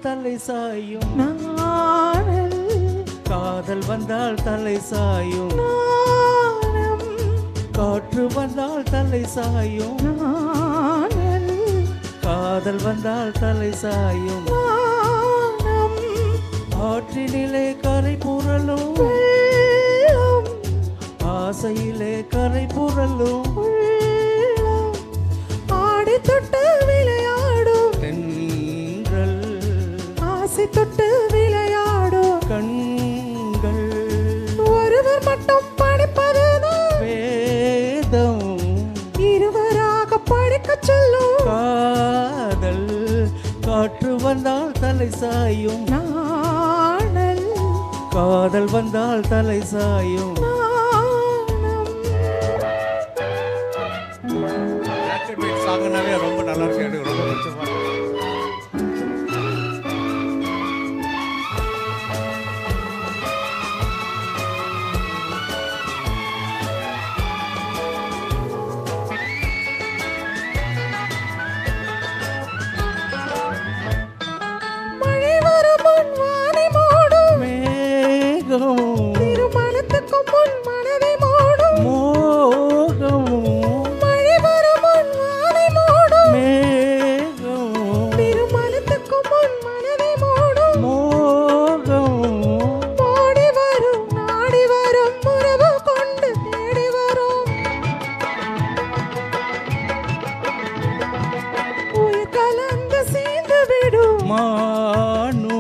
தலை சாயும் நாணல் காதல் வந்தால் தலை சாயும் நாணம் காற்று வந்தால் தலை சாயும் நாணல் காதல் வந்தால் தலை சாயும் நாணம் ஆற்றினிலே கரை புரளும் வெள்ளம் ஆசையிலே கரை புரளும் உள்ளம் ஆடி தொட்டு விளையாடும் தென்றல் ஆசை தொட்டு விளையாடும் கண்கள் ஒருவர் மட்டும் படிப்பதுதான் வேதம் இருவராக படிக்க சொல்லும் காதல் காற்று வந்தால் தலை சாயும் நாணல் காதல் வந்தால் தலை சாயும் நாணம் சாங்கனாவே ரொம்ப நல்லா இருக்கு. எனக்கு ரொம்ப பிடிச்ச பாட்டு. மழை வரும் முன் வானை மூடும் மேகம் திருமணத்துக்கு முன் மனதை மூடும் மோகம் மழை வரும் முன் வானை மூடும் மேகம் திருமணத்துக்கு முன் மனதை மூடும் மோகம் ஓடி வரும் நாடி வரும் உறவு கொண்டு தேடி வரும் உயிர் கலந்து சேர்ந்து விடும் மானு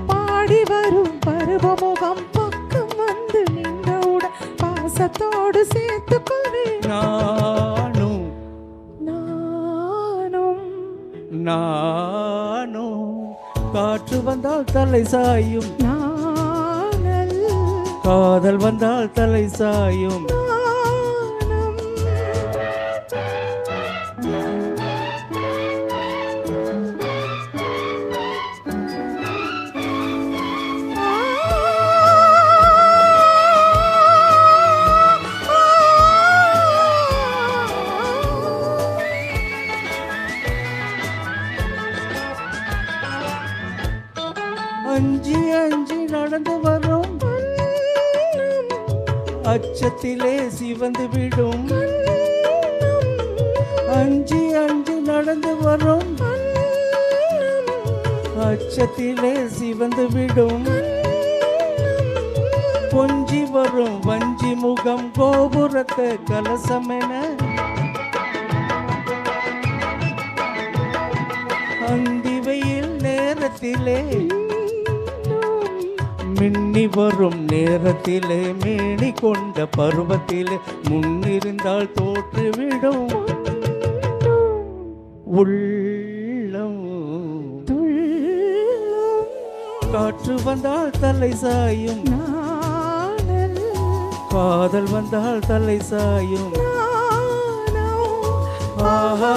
பாடி வரும் பருவமுகம் பக்கம் வந்து நின்றவுடன் பாசத்தோடு சேர்த்து கொள்வேன் நானும் நானும் நானும் காற்று வந்தால் தலை சாயும் நானல் காதல் வந்தால் தலை சாயும் நானும் அஞ்சி அஞ்சி நடந்து வரும் அச்சத்திலே சிவந்து விடும் அஞ்சி அஞ்சி நடந்து வரும் அச்சத்திலே சிவந்து விடும் கொஞ்சி வரும் வஞ்சி முகம் கோபுரத்தை கலசமென அந்தி வெயில் நேரத்திலே மின்னி வரும் நேரத்திலே மேனி கொண்ட பருவத்திலே முன்னிருந்தால் தோற்றுவிடும் உள்ளம் துள்ளும் காற்று வந்தால் தலை சாயும் நானல் காதல் வந்தால் தலை சாயும் நானும் ஆஹா